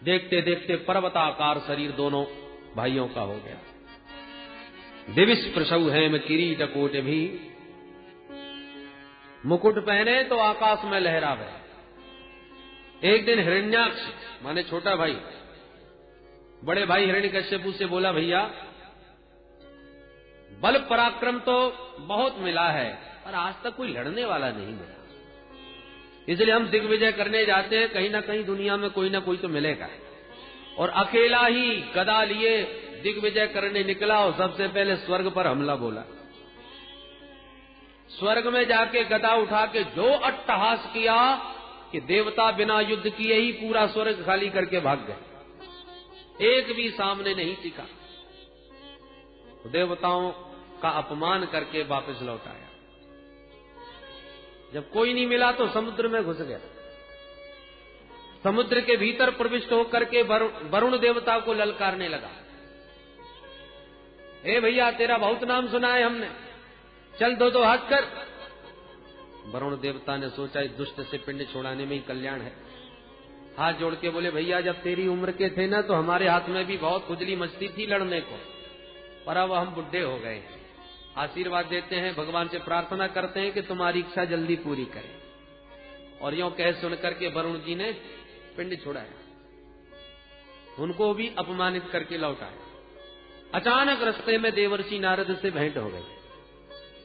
देखते देखते पर्वताकार शरीर दोनों भाइयों का हो गया। दिविश प्रसव हेम किरीट कोट भी, मुकुट पहने तो आकाश में लहरावे। एक दिन हिरण्याक्ष माने छोटा भाई बड़े भाई हिरण्यकश्यपु से बोला, भैया बल पराक्रम तो बहुत मिला है पर आज तक कोई लड़ने वाला नहीं मिला, इसलिए हम दिग्विजय करने जाते हैं, कहीं ना कहीं दुनिया में कोई ना कोई तो मिलेगा। और अकेला ही गदा लिए दिग्विजय करने निकला और सबसे पहले स्वर्ग पर हमला बोला। स्वर्ग में जाके गदा उठा के जो अट्टहास किया कि देवता बिना युद्ध किए ही पूरा स्वर्ग खाली करके भाग गए, एक भी सामने नहीं टिका। तो देवताओं का अपमान करके वापस लौट आया। जब कोई नहीं मिला तो समुद्र में घुस गया। समुद्र के भीतर प्रविष्ट होकर के वरुण देवता को ललकारने लगा, ए भैया तेरा बहुत नाम सुना है हमने, चल दो हाथ कर। वरुण देवता ने सोचा इस दुष्ट से पिंड छोड़ाने में ही कल्याण है। हाथ जोड़ के बोले, भैया जब तेरी उम्र के थे ना तो हमारे हाथ में भी बहुत खुजली मचती थी लड़ने को, पर अब हम बुढ़े हो गए। आशीर्वाद देते हैं, भगवान से प्रार्थना करते हैं कि तुम्हारी इच्छा जल्दी पूरी करें। और यूं कह सुनकर के वरुण जी ने पिंड छोड़ाया, उनको भी अपमानित करके लौट आए। अचानक रास्ते में देवर्षि नारद से भेंट हो गई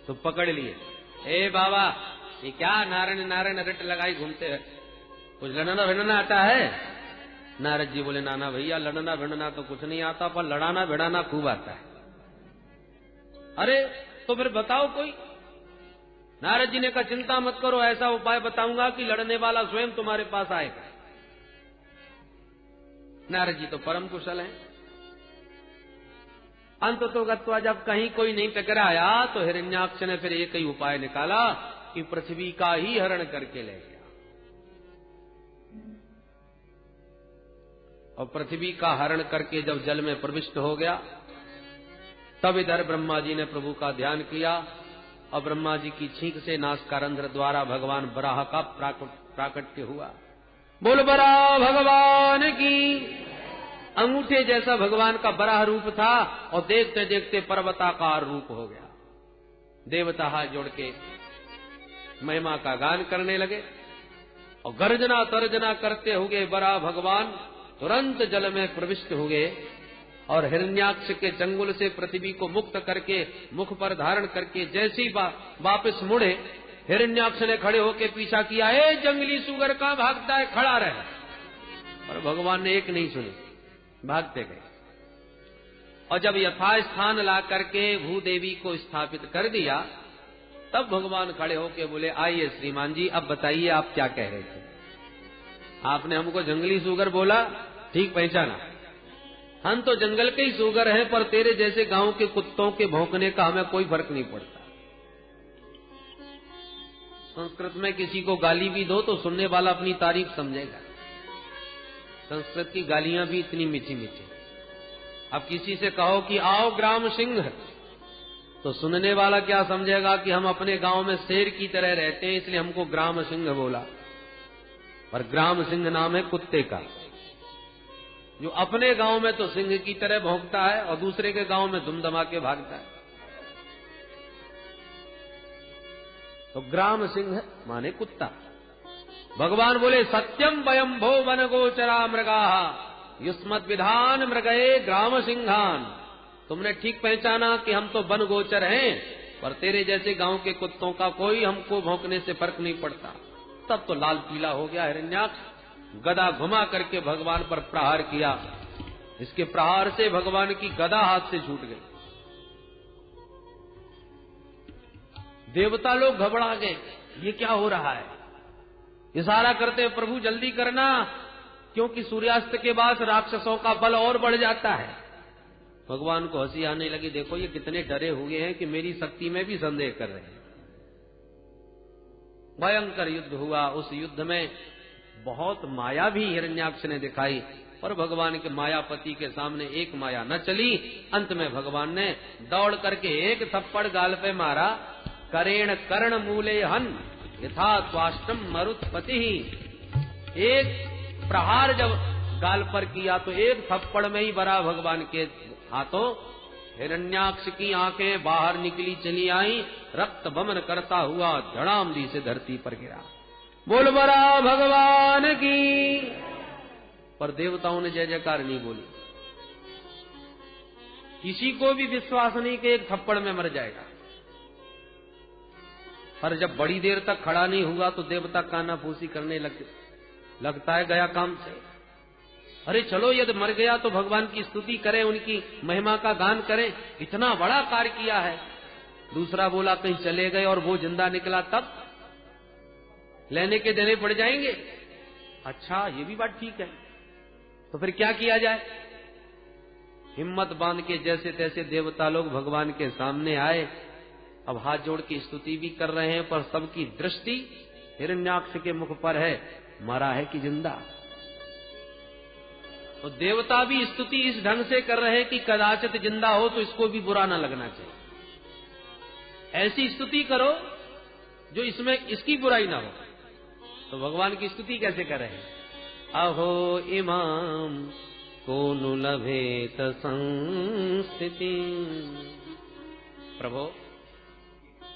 तो पकड़ लिए, ए बाबा ये क्या नारायण नारायण रट लगाई घूमते हैं, कुछ लड़ना भिड़ना आता है? नारद जी बोले, नाना भैया लड़ना भिड़ना तो कुछ नहीं आता, पर लड़ाना भिड़ाना खूब आता है। अरे तो फिर बताओ कोई। नारद जी ने कहा, चिंता मत करो, ऐसा उपाय बताऊंगा कि लड़ने वाला स्वयं तुम्हारे पास आएगा। नारद जी तो परम कुशल हैं। अंत तो गत्वा जब कहीं कोई नहीं टकराया तो हिरण्याक्ष ने फिर एक ही उपाय निकाला कि पृथ्वी का ही हरण करके ले गया। और पृथ्वी का हरण करके जब जल में प्रविष्ट हो गया तब इधर ब्रह्मा जी ने प्रभु का ध्यान किया और ब्रह्मा जी की छींक से नासकारंध्र द्वारा भगवान बराह का प्राकट्य हुआ। बोल बराह भगवान की। अंगूठे जैसा भगवान का बराह रूप था और देखते देखते पर्वताकार रूप हो गया। देवता हाथ जोड़ के महिमा का गान करने लगे और गर्जना तर्जना करते हुए बराह भगवान तुरंत जल में प्रविष्ट हुए और हिरण्याक्ष के चंगुल से पृथ्वी को मुक्त करके मुख पर धारण करके जैसी वापस मुड़े, हिरण्याक्ष ने खड़े होकर पीछा किया, ए जंगली सुगर कहां भागता है, खड़ा रहे। और भगवान ने एक नहीं सुनी, भागते गए। और जब यथास्थान ला करके भूदेवी को स्थापित कर दिया तब भगवान खड़े होके बोले, आइए श्रीमान जी अब बताइए आप क्या कह रहे थे। आपने हमको जंगली सुगर बोला, ठीक पहचाना, हम तो जंगल के ही सुगर हैं, पर तेरे जैसे गांव के कुत्तों के भौंकने का हमें कोई फर्क नहीं पड़ता। संस्कृत में किसी को गाली भी दो तो सुनने वाला अपनी तारीफ समझेगा। संस्कृत की गालियां भी इतनी मीठी मीठी। अब किसी से कहो कि आओ ग्राम सिंह, तो सुनने वाला क्या समझेगा कि हम अपने गांव में शेर की तरह रहते हैं इसलिए हमको ग्राम सिंह बोला। पर ग्राम सिंह नाम है कुत्ते का, जो अपने गांव में तो सिंह की तरह भौंकता है और दूसरे के गांव में दुमदमा के भागता है। तो ग्राम सिंह माने कुत्ता। भगवान बोले, सत्यम वयम भो वन गोचरा मृगा युष्मत् विधान मृगये ग्राम सिंहान। तुमने ठीक पहचाना कि हम तो वन गोचर हैं, पर तेरे जैसे गांव के कुत्तों का कोई हमको भौंकने से फर्क नहीं पड़ता। तब तो लाल पीला हो गया हिरण्याक्ष, गदा घुमा करके भगवान पर प्रहार किया। इसके प्रहार से भगवान की गदा हाथ से छूट गई। देवता लोग घबरा गए, ये क्या हो रहा है। इशारा करते प्रभु जल्दी करना, क्योंकि सूर्यास्त के बाद राक्षसों का बल और बढ़ जाता है। भगवान को हंसी आने लगी, देखो ये कितने डरे हुए हैं कि मेरी शक्ति में भी संदेह कर रहे हैं। भयंकर युद्ध हुआ। उस युद्ध में बहुत माया भी हिरण्याक्ष ने दिखाई, पर भगवान के मायापति के सामने एक माया न चली। अंत में भगवान ने दौड़ करके एक थप्पड़ गाल पे मारा, करेण कर्ण मूले हन यथा स्वाष्टम मरुत्पति। एक प्रहार जब गाल पर किया तो एक थप्पड़ में ही बरा भगवान के हाथों। हिरण्याक्ष की आंखें बाहर निकली चली आई, रक्त बमन करता हुआ धड़ामदी से धरती पर गिरा। बोल बरा भगवान की। पर देवताओं ने जय जयकार नहीं बोली। किसी को भी विश्वास नहीं कि एक थप्पड़ में मर जाएगा। पर जब बड़ी देर तक खड़ा नहीं हुआ तो देवता कानाफूसी करने लगता है गया काम से। अरे चलो यदि मर गया तो भगवान की स्तुति करें, उनकी महिमा का गान करें, इतना बड़ा कार्य किया है। दूसरा बोला कहीं चले गए और वो जिंदा निकला तब लेने के देने पड़ जाएंगे। अच्छा ये भी बात ठीक है, तो फिर क्या किया जाए। हिम्मत बांध के जैसे तैसे देवता लोग भगवान के सामने आए। अब हाथ जोड़ के स्तुति भी कर रहे हैं, पर सबकी दृष्टि हिरण्याक्ष के मुख पर है, मरा है कि जिंदा। तो देवता भी स्तुति इस ढंग से कर रहे हैं कि कदाचित जिंदा हो तो इसको भी बुरा ना लगना चाहिए। ऐसी स्तुति करो जो इसमें इसकी बुराई ना हो। तो भगवान की स्तुति कैसे कर रहे हैं। अहो इमाम को नु लभेत संस्थिति। प्रभु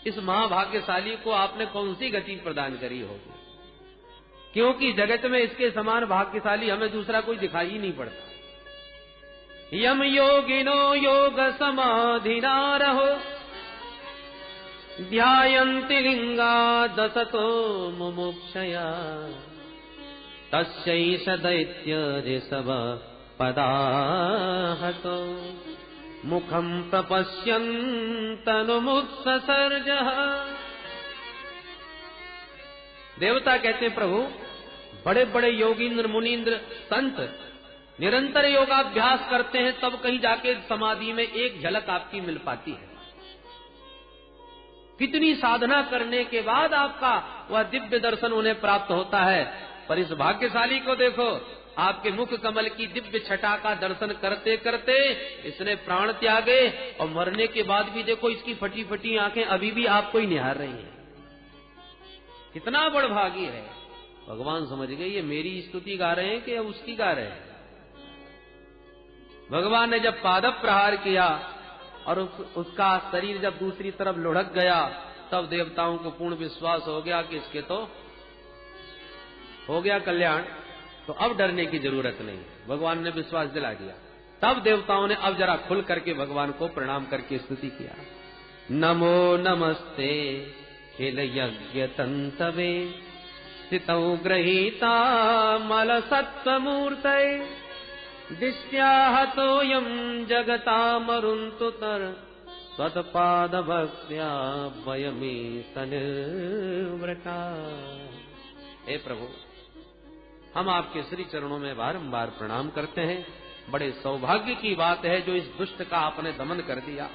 इस महाभाग्यशाली को आपने कौन सी गति प्रदान करी होगी, क्योंकि जगत में इसके समान भाग्यशाली हमें दूसरा कोई दिखाई ही नहीं पड़ता। यम योगिनो योग समाधिना रहो, ध्यायन्ति लिंगा दसतो मुमुक्षया, तस्यैष दैत्य ऋषभ पदाहतो, मुखम प्रपश्यन्तनुमुत्ससर्ज। देवता कहते प्रभु बड़े बड़े योगींद्र मुनींद्र संत निरंतर योगाभ्यास करते हैं, तब कहीं जाके समाधि में एक झलक आपकी मिल पाती है। कितनी साधना करने के बाद आपका वह दिव्य दर्शन उन्हें प्राप्त होता है। पर इस भाग्यशाली को देखो, आपके मुख कमल की दिव्य छटा का दर्शन करते करते इसने प्राण त्यागे, और मरने के बाद भी देखो इसकी फटी फटी आंखें अभी भी आपको ही निहार रही हैं। कितना बड़भागी है। भगवान समझ गए ये मेरी स्तुति गा रहे हैं कि उसकी गा रहे हैं। भगवान ने जब पाद प्रहार किया और उसका शरीर जब दूसरी तरफ लुढ़क गया, तब देवताओं को पूर्ण विश्वास हो गया कि इसके तो हो गया कल्याण, तो अब डरने की जरूरत नहीं। भगवान ने विश्वास दिला दिया। तब देवताओं ने अब जरा खुल करके भगवान को प्रणाम करके स्तुति किया। नमो नमस्ते हिल यज्ञ तंतवे, स्थितौ गृहीता मल सत्त्वमूर्तये, दिष्ट्याहतोऽयं जगतामरुन्तुतर, त्वत्पाद भक्त्या वयमे सनिर्वृता। हे प्रभु हम आपके श्री चरणों में बारंबार प्रणाम करते हैं। बड़े सौभाग्य की बात है जो इस दुष्ट का आपने दमन कर दिया।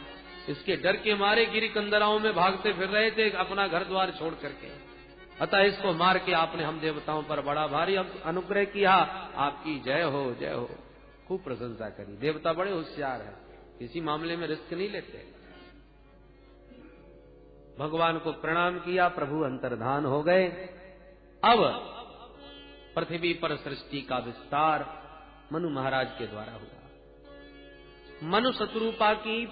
इसके डर के मारे गिरी कंदराओं में भागते फिर रहे थे अपना घर द्वार छोड़ करके, अतः इसको मार के आपने हम देवताओं पर बड़ा भारी अनुग्रह किया। आपकी जय हो जय हो। खूब प्रशंसा करी। देवता बड़े होशियार हैं, किसी मामले में रिस्क नहीं लेते। भगवान को प्रणाम किया, प्रभु अंतर्धान हो गए। अब पृथ्वी पर सृष्टि का विस्तार मनु महाराज के द्वारा हुआ। मनु शत्रुपा की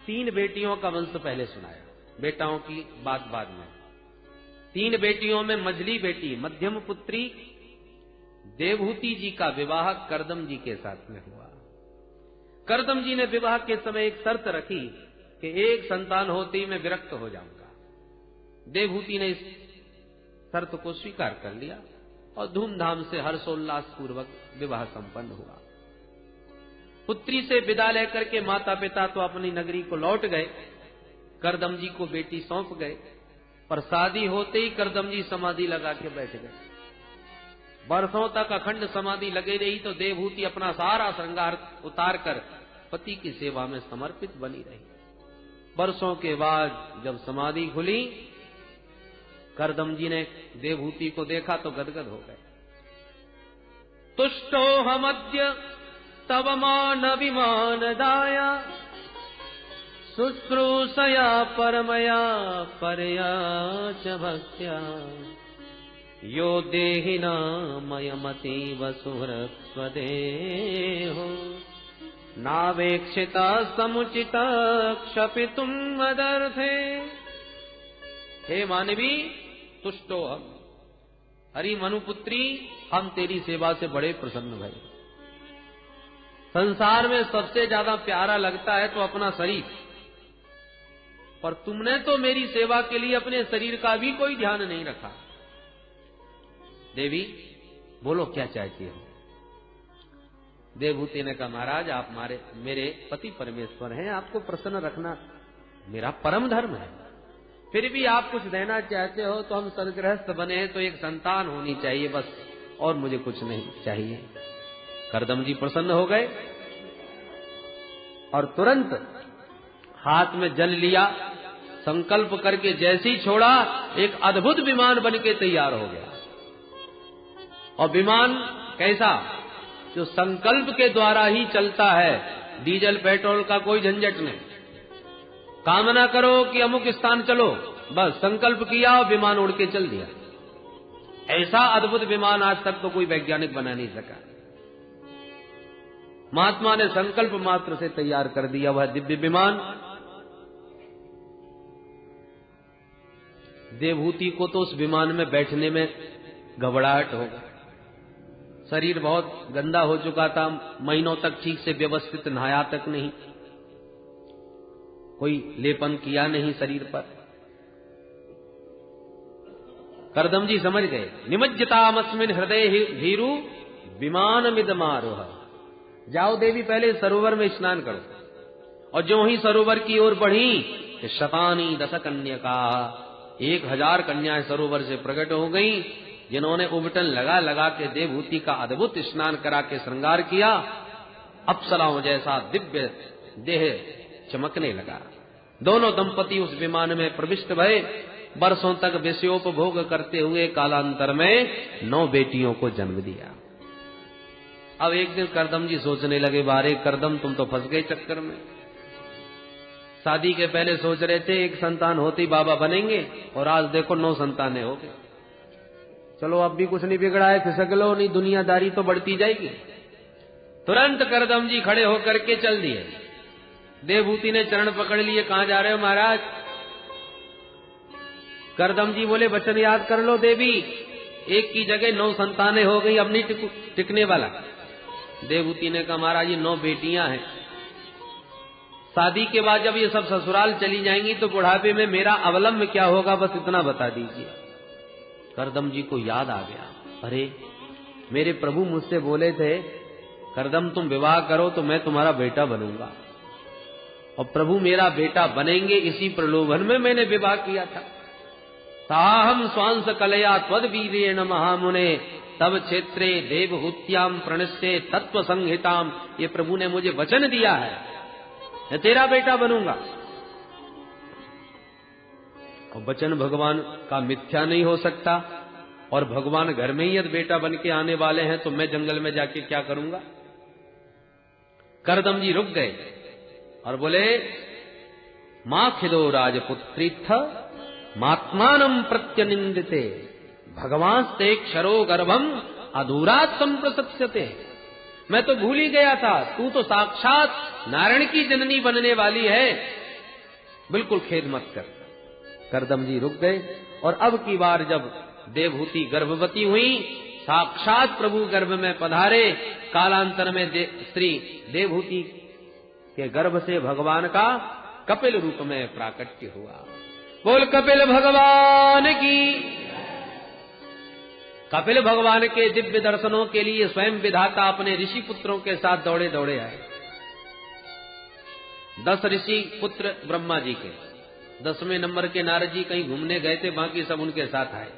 3 बेटियों का वंश पहले सुनाया, बेटाओं की बात बाद में। 3 बेटियों में मझली बेटी मध्यम पुत्री देवहूति जी का विवाह करदम जी के साथ में हुआ। करदम जी ने विवाह के समय एक शर्त रखी कि एक संतान होते ही मैं विरक्त हो जाऊंगा। देवहूति ने इस शर्त को स्वीकार कर लिया और धूमधाम से हर्षोल्लास पूर्वक विवाह संपन्न हुआ। पुत्री से विदा लेकर के माता पिता तो अपनी नगरी को लौट गए, करदम जी को बेटी सौंप गए। पर शादी होते ही करदम जी समाधि लगा के बैठ गए। वर्षों तक अखंड समाधि लगे रही तो देवहूति अपना सारा श्रृंगार उतार कर पति की सेवा में समर्पित बनी रही। वर्षों के बाद जब समाधि खुली, करदम जी ने देवहूति को देखा तो गदगद हो गए। तुष्टो हमद्य तव मान विमान दाया, शुश्रूषया परमया परया च भक्त्या, यो देहिनामयमतीव सुहृत्स्वदेहो नावेक्षिता समुचित क्षपितुम मदर्थे। हे मानवी, तुष्टो हम, हरि मनुपुत्री, हम तेरी सेवा से बड़े प्रसन्न भये। संसार में सबसे ज्यादा प्यारा लगता है तो अपना शरीर, पर तुमने तो मेरी सेवा के लिए अपने शरीर का भी कोई ध्यान नहीं रखा। देवी, बोलो क्या चाहती हो? देवहूति ने कहा, महाराज आप मेरे पति परमेश्वर हैं, आपको प्रसन्न रखना मेरा परम धर्म है। फिर भी आप कुछ देना चाहते हो तो हम सदगृहस्थ बने हैं, तो एक संतान होनी चाहिए बस, और मुझे कुछ नहीं चाहिए। करदम जी प्रसन्न हो गए और तुरंत हाथ में जल लिया, संकल्प करके जैसे ही छोड़ा, एक अद्भुत विमान बनके तैयार हो गया। और विमान कैसा? जो संकल्प के द्वारा ही चलता है, डीजल पेट्रोल का कोई झंझट नहीं। कामना करो कि अमुक स्थान चलो, बस संकल्प किया और विमान उड़ के चल दिया। ऐसा अद्भुत विमान आज तक तो कोई वैज्ञानिक बना नहीं सका। महात्मा ने संकल्प मात्र से तैयार कर दिया वह दिव्य विमान। देवहूति को तो उस विमान में बैठने में घबराहट हो गई। शरीर बहुत गंदा हो चुका था, महीनों तक ठीक से व्यवस्थित नहाया तक नहीं, कोई लेपन किया नहीं शरीर पर। करदम जी समझ गए, निमज्जतामस्मिन हृदय भीरु विमानमिदमारोह। जाओ देवी, पहले सरोवर में स्नान करो। और जो ही सरोवर की ओर बढ़ी, शतानी दस कन्यका, 1000 कन्याएं सरोवर से प्रकट हो गईं, जिन्होंने उबटन लगा लगा के देवहूति का अद्भुत स्नान करा के श्रृंगार किया। अप्सराओं जैसा दिव्य देह चमकने लगा। दोनों दंपति उस विमान में प्रविष्ट भये। वर्षों तक विषयोपभोग करते हुए कालांतर में 9 बेटियों को जन्म दिया। अब एक दिन करदम जी सोचने लगे, बारे करदम तुम तो फंस गए चक्कर में। शादी के पहले सोच रहे थे एक संतान होती बाबा बनेंगे, और आज देखो 9 संतानें हो गई। चलो अब भी कुछ नहीं बिगड़ा है, खिसक लो, नहीं दुनियादारी तो बढ़ती जाएगी। तुरंत करदम जी खड़े होकर के चल दिए। देवहूति ने चरण पकड़ लिए, कहां जा रहे हो महाराज? करदम जी बोले, वचन याद कर लो देवी, एक की जगह 9 संतानें हो गई, अब नहीं टिकने वाला। देवहूति ने कहा, महाराज ये 9 बेटियां हैं। शादी के बाद जब ये सब ससुराल चली जाएंगी तो बुढ़ापे में मेरा अवलंब क्या होगा, बस इतना बता दीजिए। करदम जी को याद आ गया, अरे मेरे प्रभु मुझसे बोले थे, करदम तुम विवाह करो तो मैं तुम्हारा बेटा बनूंगा, और प्रभु मेरा बेटा बनेंगे, इसी प्रलोभन में मैंने विवाह किया था। साहम स्वांस कलया त्वद वीरेण महामुने तब क्षेत्रे देवहूत्याम प्रणश्ये तत्व संहिताम। ये प्रभु ने मुझे वचन दिया है, मैं तेरा बेटा बनूंगा। और वचन भगवान का मिथ्या नहीं हो सकता, और भगवान घर में ही यदि बेटा बन के आने वाले हैं तो मैं जंगल में जाके क्या करूंगा। करदम जी रुक गए और बोले, मां खिदो राजपुत्रीथ मात्मानम प्रत्यनिंदिते भगवास्ते क्षरो गर्भम अधूरात संप्रसत्स्यते। मैं तो भूल ही गया था, तू तो साक्षात नारायण की जननी बनने वाली है, बिल्कुल खेद मत कर। करदम जी रुक गए, और अब की बार जब देवहूति गर्भवती हुई, साक्षात प्रभु गर्भ में पधारे। कालांतर में श्री देवहूति के गर्भ से भगवान का कपिल रूप में प्राकट्य हुआ। बोल कपिल भगवान की। कपिल भगवान के दिव्य दर्शनों के लिए स्वयं विधाता अपने ऋषि पुत्रों के साथ दौड़े दौड़े आए। 10 ऋषि पुत्र ब्रह्मा जी के, 10वें नंबर के नारद जी कहीं घूमने गए थे, बाकी सब उनके साथ आए।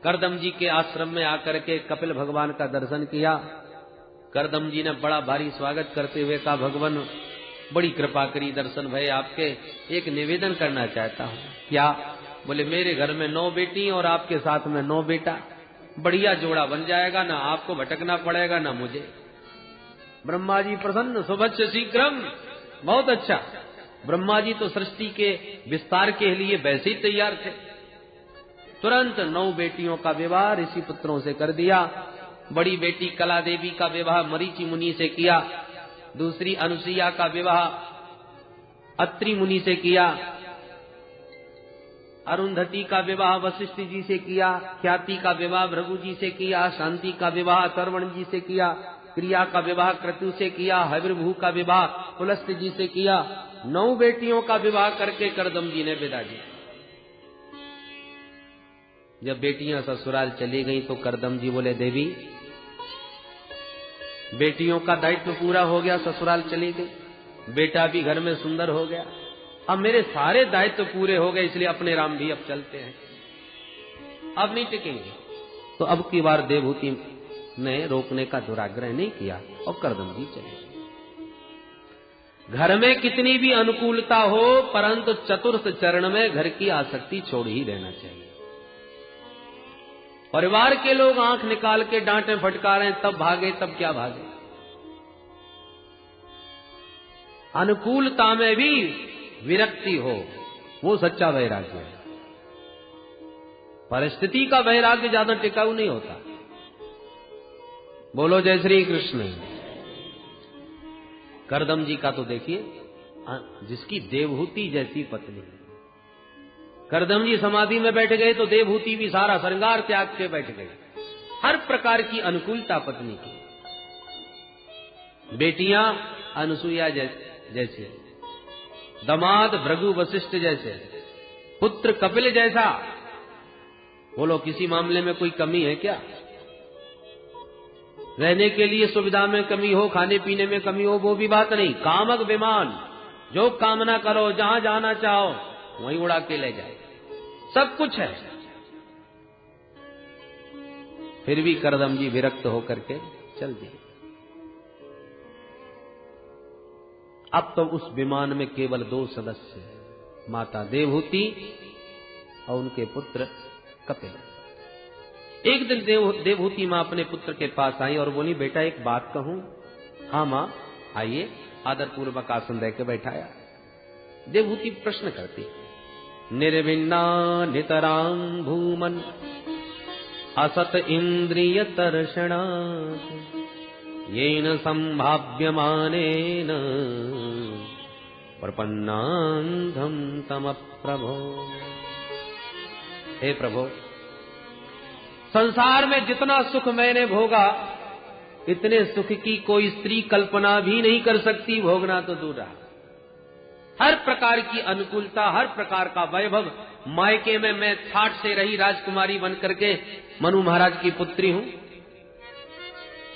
करदम जी के आश्रम में आकर के कपिल भगवान का दर्शन किया। करदम जी ने बड़ा भारी स्वागत करते हुए कहा, भगवान बड़ी कृपा करी, दर्शन भय आपके, एक निवेदन करना चाहता हूं। क्या? बोले, मेरे घर में 9 बेटी और आपके साथ में 9 बेटा, बढ़िया जोड़ा बन जाएगा, ना आपको भटकना पड़ेगा ना मुझे। ब्रह्मा जी प्रसन्न, सुभच्छ शीघ्रम, बहुत अच्छा। ब्रह्मा जी तो सृष्टि के विस्तार के लिए वैसे ही तैयार थे। तुरंत 9 बेटियों का विवाह ऋषि पुत्रों से कर दिया। बड़ी बेटी कला देवी का विवाह मरीचि मुनि से किया, दूसरी अनुसुईया का विवाह अत्रि मुनि से किया, अरुंधति का विवाह वशिष्ठ जी से किया, ख्याति का विवाह भृगु जी से किया, शांति का विवाह अथर्वण जी से किया, क्रिया का विवाह क्रतु से किया, हविर्भू का विवाह पुलस्त्य जी से किया। 9 बेटियों का विवाह करके करदम जी ने विदा दिया। जब बेटियां ससुराल चली गईं तो करदम जी बोले, देवी बेटियों का दायित्व पूरा हो गया, ससुराल चली गई, बेटा भी घर में सुंदर हो गया, अब मेरे सारे दायित्व पूरे हो गए, इसलिए अपने राम भी अब चलते हैं, अब नहीं टिकेंगे। तो अब की बार देवहूति ने रोकने का दुराग्रह नहीं किया और करदम जी चले। घर में कितनी भी अनुकूलता हो, परंतु चतुर्थ चरण में घर की आसक्ति छोड़ ही देना चाहिए। परिवार के लोग आंख निकाल के डांटे फटकारें तब भागे, तब क्या भागे। अनुकूलता में भी विरक्ति हो, वो सच्चा वैराग्य है। परिस्थिति का वैराग्य ज्यादा टिकाऊ नहीं होता। बोलो जय श्री कृष्ण। करदम जी का तो देखिए, जिसकी देवहूति जैसी पत्नी, करदम जी समाधि में बैठ गए तो देवहूति भी सारा श्रृंगार त्याग के बैठ गई। हर प्रकार की अनुकूलता पत्नी की। बेटियां अनुसुईया जैसे, दामाद भृगु वशिष्ठ जैसे, पुत्र कपिल जैसा। बोलो किसी मामले में कोई कमी है क्या? रहने के लिए सुविधा में कमी हो, खाने पीने में कमी हो, वो भी बात नहीं। कामक विमान, जो कामना करो, जहां जाना चाहो वहीं उड़ा के ले जाए, सब कुछ है। फिर भी करदम जी विरक्त होकर के चल दिए। अब तो उस विमान में केवल 2 सदस्य हैं, माता देवहूति और उनके पुत्र कपिल। एक दिन देवहूति मां अपने पुत्र के पास आई और बोली, बेटा एक बात कहूं? हाँ मां आइए। आदर पूर्वक आसन दे के बैठाया। देवहूति प्रश्न करती, निर्विन्ना नितरां भूमन असत इंद्रिय तर्षणा येन संभाव्यमानेन प्रपन्नांधं तम प्रभो। हे प्रभो, संसार में जितना सुख मैंने भोगा, इतने सुख की कोई स्त्री कल्पना भी नहीं कर सकती, भोगना तो दूर रहा। हर प्रकार की अनुकूलता, हर प्रकार का वैभव, मायके में मैं ठाठ से रही राजकुमारी बनकर के मनु महाराज की पुत्री हूं।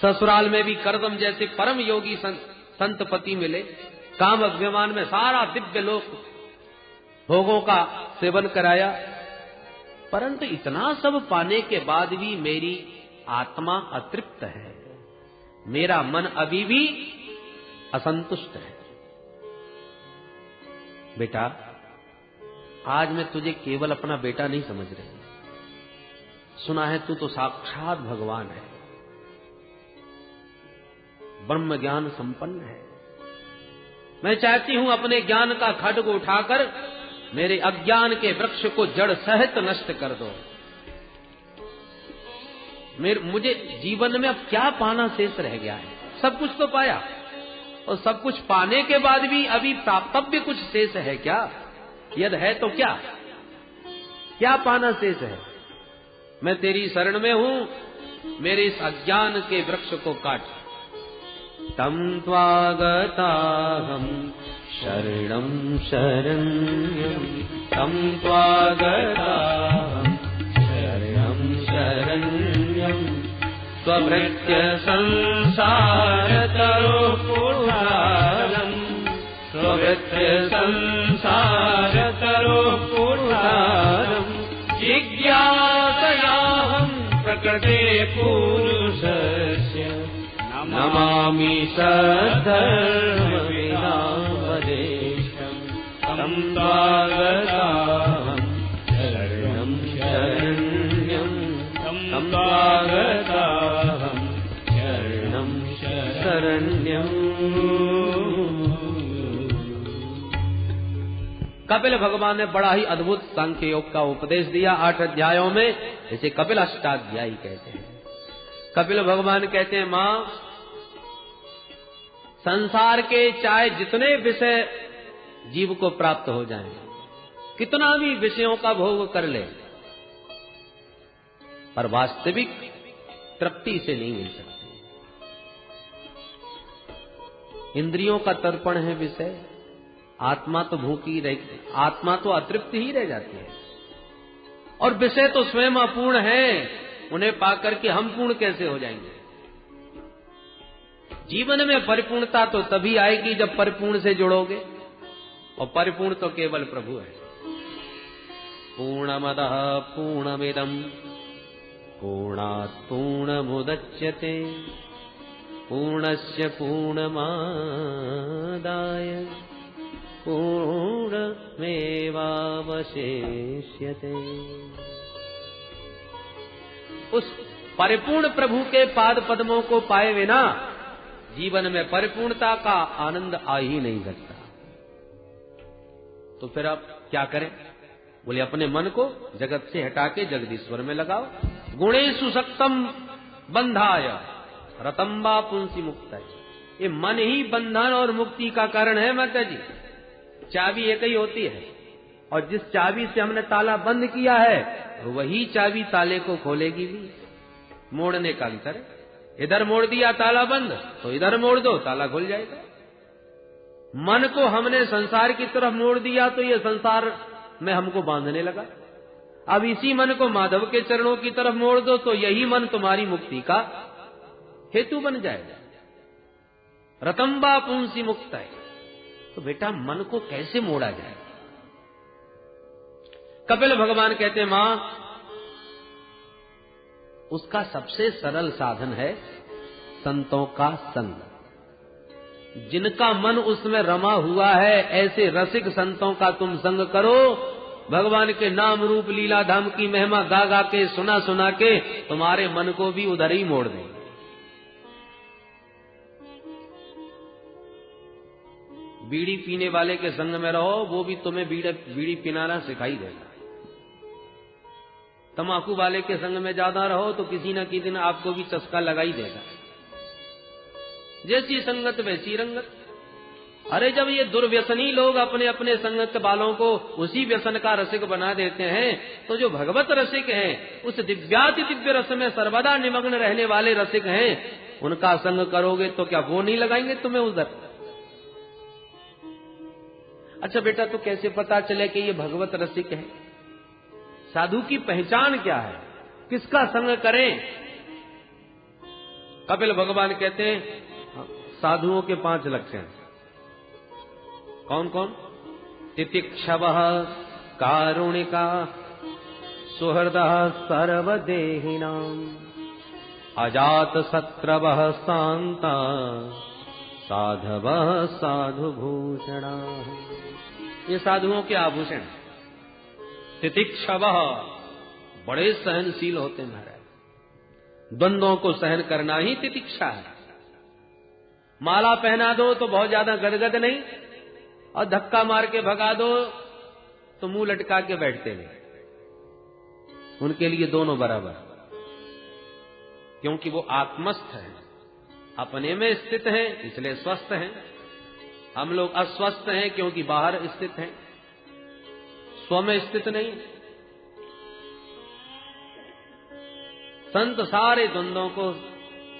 ससुराल में भी करदम जैसे परम योगी संत पति मिले। काम अभिमान में सारा दिव्य लोक भोगों का सेवन कराया, परंतु इतना सब पाने के बाद भी मेरी आत्मा अतृप्त है, मेरा मन अभी भी असंतुष्ट है। बेटा, आज मैं तुझे केवल अपना बेटा नहीं समझ रही, सुना है तू तो साक्षात भगवान है, ब्रह्म ज्ञान संपन्न है। मैं चाहती हूं अपने ज्ञान का खड्ग उठाकर मेरे अज्ञान के वृक्ष को जड़ सहित नष्ट कर दो। मुझे जीवन में अब क्या पाना शेष रह गया है? सब कुछ तो पाया, और सब कुछ पाने के बाद भी अभी प्राप्तव्य कुछ शेष है क्या? यदि है तो क्या पाना शेष है? मैं तेरी शरण में हूं, मेरे इस अज्ञान के वृक्ष को काट। तम त्वागताहं शरणं शरण्यं, तम त्वागताहं शरणं शरण्यं, स्वभृत्य संसारतरोपुरारं, स्वभृत्य संसारतरोपुरारं, जिज्ञासयाहं प्रकृते पुरुषस्य, नमामि सद्धर्मविनामदेशं, तं त्वागताहं शरणं शरण्यं, तं त्वागताहं शरणं शरण्यं। कपिल भगवान ने बड़ा ही अद्भुत सांख्य योग का उपदेश दिया 8 अध्यायों में, इसे कपिल अष्टाध्यायी कहते हैं। कपिल भगवान कहते हैं, मां, संसार के चाहे जितने विषय जीव को प्राप्त हो जाएं, कितना भी विषयों का भोग कर ले, पर वास्तविक तृप्ति से नहीं मिल सकती। इंद्रियों का तर्पण है विषय, आत्मा तो भूखी रह, आत्मा तो अतृप्त ही रह जाती है, और विषय तो स्वयं अपूर्ण है, उन्हें पाकर के हम पूर्ण कैसे हो जाएंगे। जीवन में परिपूर्णता तो तभी आएगी जब परिपूर्ण से जुड़ोगे, और परिपूर्ण तो केवल प्रभु है। पूर्णमदः पूर्णमिदं पूर्णात् पूर्णमुदच्यते पूर्णस्य पूर्णमादाय पूर्णमेवावशिष्यते। उस परिपूर्ण प्रभु के पाद पद्मों को पाए बिना जीवन में परिपूर्णता का आनंद आ ही नहीं सकता। तो फिर आप क्या करें? बोले अपने मन को जगत से हटा के जगदीश्वर में लगाओ। गुणेषु सक्तम बंधाय रतम्बा पुंसी मुक्त है। ये मन ही बंधन और मुक्ति का कारण है माता जी। चाबी एक ही होती है, और जिस चाबी से हमने ताला बंद किया है वही चाबी ताले को खोलेगी भी। मोड़ने का अंतर है, इधर मोड़ दिया ताला बंद, तो इधर मोड़ दो ताला खुल जाएगा। मन को हमने संसार की तरफ मोड़ दिया तो ये संसार में हमको बांधने लगा। अब इसी मन को माधव के चरणों की तरफ मोड़ दो तो यही मन तुम्हारी मुक्ति का हेतु बन जाएगा। रतम्बा पुंसी मुक्त है। तो बेटा मन को कैसे मोड़ा जाए? कपिल भगवान कहते हैं, मां, उसका सबसे सरल साधन है संतों का संग। जिनका मन उसमें रमा हुआ है, ऐसे रसिक संतों का तुम संग करो। भगवान के नाम रूप लीला धाम की महिमा गा गा के, सुना सुना के तुम्हारे मन को भी उधर ही मोड़ देंगे। बीड़ी पीने वाले के संग में रहो, वो भी तुम्हें बीड़ी पिनाना सिखाई देगा। तंबाकू वाले के संग में ज्यादा रहो तो किसी न किसी दिन आपको भी चस्का लगा ही देगा। जैसी संगत वैसी रंगत। अरे जब ये दुर्व्यसनी लोग अपने अपने संगत वालों को उसी व्यसन का रसिक बना देते हैं, तो जो भगवत रसिक हैं, उस दिव्याति दिव्य रस में सर्वदा निमग्न रहने वाले रसिक हैं, उनका संग करोगे तो क्या वो नहीं लगाएंगे तुम्हें उधर? अच्छा बेटा, तो कैसे पता चले कि ये भगवत रसिक है? साधु की पहचान क्या है? किसका संग करें? कपिल भगवान कहते हैं साधुओं के 5 लक्षण। कौन कौन? तितिक्षवः कारुणिका सुहृदः सर्वदेहिनाम् अजात शत्रवः शान्ता साधवः साधुभूषणा। ये साधुओं के आभूषण। तितिक्षवः बड़े सहनशील होते हैं महाराज। द्वंद्वों को सहन करना ही तितिक्षा है। माला पहना दो तो बहुत ज्यादा गदगद नहीं, और धक्का मार के भगा दो तो मुंह लटका के बैठते नहीं। उनके लिए दोनों बराबर, क्योंकि वो आत्मस्थ हैं, अपने में स्थित हैं, इसलिए स्वस्थ हैं। हम लोग अस्वस्थ हैं क्योंकि बाहर स्थित हैं, स्व में स्थित नहीं। संत सारे द्वंद्वों को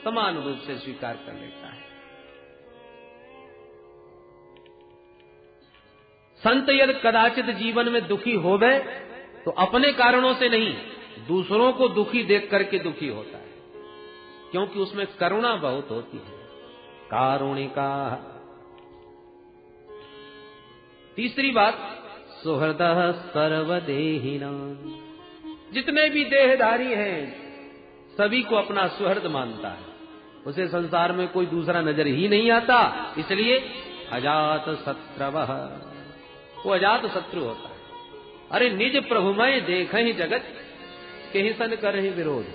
समान रूप से स्वीकार कर लेता है। संत यदि कदाचित जीवन में दुखी होवे तो अपने कारणों से नहीं, दूसरों को दुखी देख करके दुखी होता है, क्योंकि उसमें करुणा बहुत होती है। कारुणिका। तीसरी बात, सुहृदः सर्वदेहिनां। जितने भी देहधारी हैं सभी को अपना सुहृद मानता है, उसे संसार में कोई दूसरा नजर ही नहीं आता। इसलिए अजात शत्रवः, वो अजात शत्रु होता है। अरे निज प्रभुमय देखें जगत केहि सन करहि विरोध।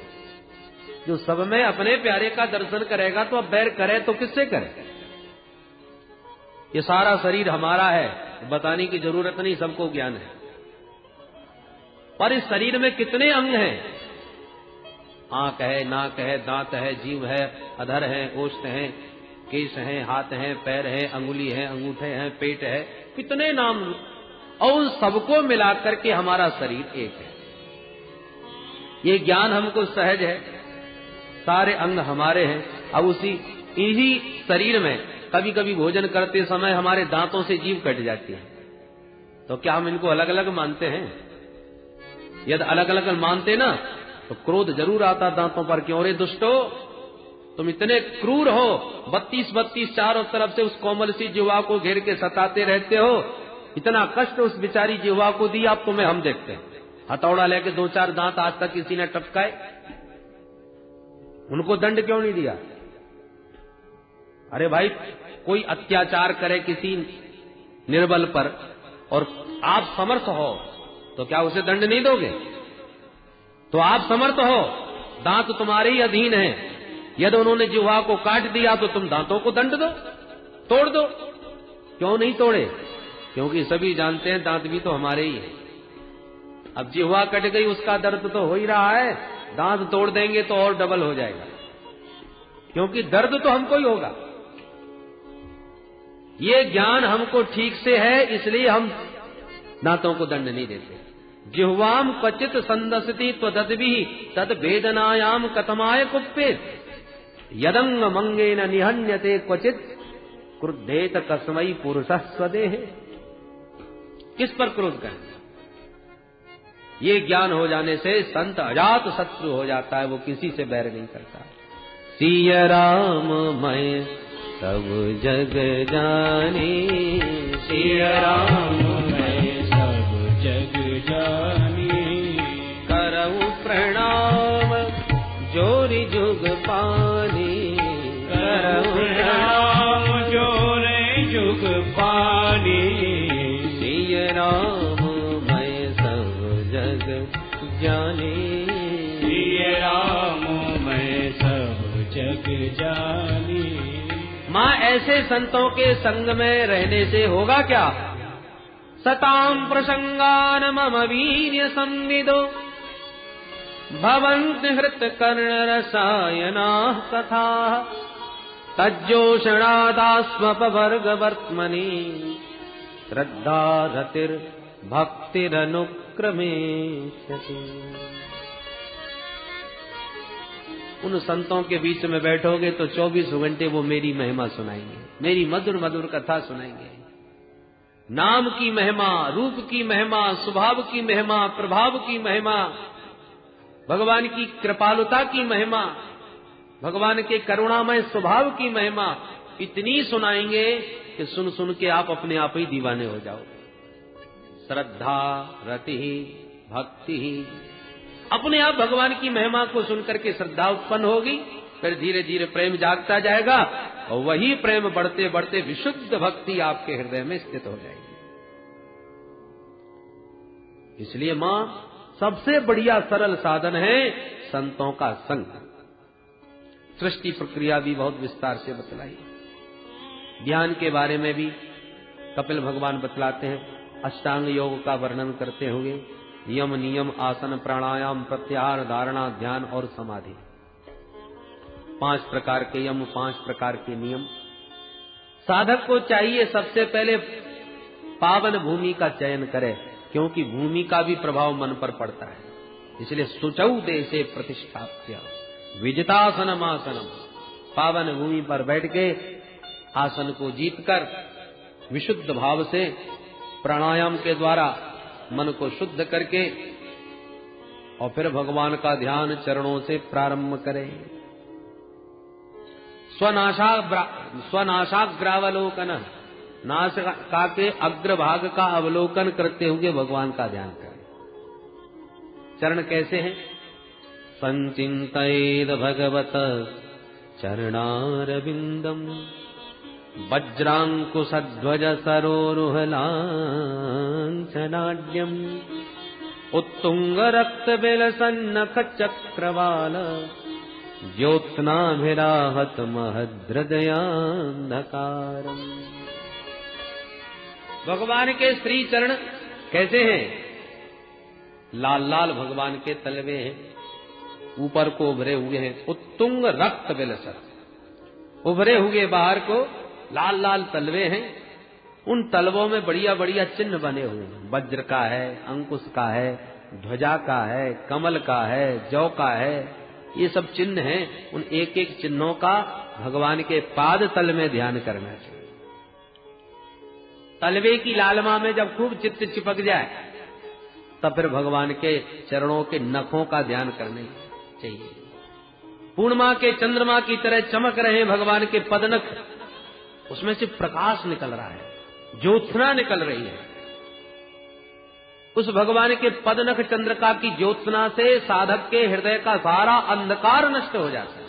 जो सब में अपने प्यारे का दर्शन करेगा तो अब बैर करे तो किससे करे? ये सारा शरीर हमारा है, बताने की जरूरत नहीं, सबको ज्ञान है। पर इस शरीर में कितने अंग हैं? आंख है, नाक है, दांत है, जीभ है, अधर है, ओष्ठ है, केश है, हाथ है, पैर है, अंगुली है, अंगूठे हैं, पेट है, कितने नाम, और उन सबको मिलाकर के हमारा शरीर एक है। ये ज्ञान हमको सहज है, सारे अंग हमारे हैं। अब इसी शरीर में कभी कभी भोजन करते समय हमारे दांतों से जीभ कट जाती है, तो क्या हम इनको अलग अलग मानते हैं? यदि अलग अलग मानते ना तो क्रोध जरूर आता दांतों पर, क्यों रे दुष्टो, तुम इतने क्रूर हो, 32 चारों तरफ से उस कोमल सी जिह्वा को घेर के सताते रहते हो, इतना कष्ट उस बेचारी जिह्वा को दिया, अब तुम्हें हम देखते हैं। हथौड़ा लेके 2-4 दांत आज तक किसी ने टपकाए? उनको दंड क्यों नहीं दिया? अरे भाई, कोई अत्याचार करे किसी निर्बल पर और आप समर्थ हो तो क्या उसे दंड नहीं दोगे? तो आप समर्थ हो, दांत तुम्हारे ही अधीन हैं, यदि उन्होंने जिह्वा को काट दिया तो तुम दांतों को दंड दो, तोड़ दो। क्यों नहीं तोड़े? क्योंकि सभी जानते हैं दांत भी तो हमारे ही है। अब जिह्वा कट गई, उसका दर्द तो हो ही रहा है, दांत तोड़ देंगे तो और डबल हो जाएगा, क्योंकि दर्द तो हमको ही होगा। ये ज्ञान हमको ठीक से है, इसलिए हम दांतों को दंड नहीं देते। जिह्वाम क्वचित संदसति त्वदद्भिः तद वेदनायाम कतमाय कुप्पेत यदंग मंगेन निहन्यते क्वचित क्रुद्धेत कस्मै पुरुषः स्वदेह। किस पर क्रोध करें? ये ज्ञान हो जाने से संत अजात शत्रु हो जाता है, वो किसी से बैर नहीं करता। सिया राम मैं सब जग जानी, सिया राम मैं सब जग जानी, करऊं प्रणाम जोरि जुग पानी, करऊं प्रणाम जोरि जुग पानी, सिया राम मैं सब जग जानी, सिया राम मैं सब जग जानी। मां, ऐसे संतों के संग में रहने से होगा क्या? सताम प्रसंगान मम वीर्य संविदो भवन्ति हृत कर्ण रसायना कथा तज्जोषणादास्मपवर्ग वर्त्मनि श्रद्धा रतिर् भक्तिरनुक्रमेष्यति। उन संतों के बीच में बैठोगे तो 24 घंटे वो मेरी महिमा सुनाएंगे, मेरी मधुर मधुर कथा सुनाएंगे। नाम की महिमा, रूप की महिमा, स्वभाव की महिमा, प्रभाव की महिमा, भगवान की कृपालुता की महिमा, भगवान के करुणामय स्वभाव की महिमा इतनी सुनाएंगे कि सुन सुन के आप अपने आप ही दीवाने हो जाओ। श्रद्धा रति भक्ति, अपने आप भगवान की महिमा को सुनकर के श्रद्धा उत्पन्न होगी, फिर धीरे धीरे प्रेम जागता जाएगा और वही प्रेम बढ़ते बढ़ते विशुद्ध भक्ति आपके हृदय में स्थित हो जाएगी। इसलिए मां, सबसे बढ़िया सरल साधन है संतों का संग। सृष्टि प्रक्रिया भी बहुत विस्तार से बतलाई, ध्यान के बारे में भी कपिल भगवान बतलाते हैं। अष्टांग योग का वर्णन करते हुए यम नियम आसन प्राणायाम प्रत्याहार धारणा ध्यान और समाधि, 5 प्रकार के यम, 5 प्रकार के नियम। साधक को चाहिए सबसे पहले पावन भूमि का चयन करे, क्योंकि भूमि का भी प्रभाव मन पर पड़ता है। इसलिए शुचौ देशे प्रतिष्ठाप्य विजितासनम आसनम, पावन भूमि पर बैठ के आसन को जीतकर विशुद्ध भाव से प्राणायाम के द्वारा मन को शुद्ध करके और फिर भगवान का ध्यान चरणों से प्रारंभ करें। स्वनाशाग्रावलोकन, नासिका के अग्रभाग का अवलोकन करते हुए भगवान का ध्यान करें। चरण कैसे हैं? संचिंतयेद भगवत चरणारविंदम वज्रांकुशध्वज सरोरुहलांछनाढ्यम उत्तुंग रक्त बिलसन्नख चक्रवाल ज्योत्स्नाभिराहत महद्हृदयान्धकारम्। भगवान के श्री चरण कैसे हैं? लाल लाल भगवान के तलवे हैं, ऊपर को उभरे हुए हैं, उत्तुंग रक्त बिलसत, उभरे हुए बाहर को लाल लाल तलवे हैं। उन तलवों में बढ़िया बढ़िया चिन्ह बने हुए हैं, वज्र का है, अंकुश का है, ध्वजा का है, कमल का है, जौ का है, ये सब चिन्ह हैं। उन एक एक चिन्हों का भगवान के पाद तल में ध्यान करना चाहिए। तलवे की लालमा में जब खूब चित्त चिपक जाए तब फिर भगवान के चरणों के नखों का ध्यान करना चाहिए। पूर्णिमा के चंद्रमा की तरह चमक रहे भगवान के पदनख, उसमें से प्रकाश निकल रहा है, ज्योत्सना निकल रही है। उस भगवान के पदनख चंद्रिका की ज्योत्सना से साधक के हृदय का सारा अंधकार नष्ट हो जाता है।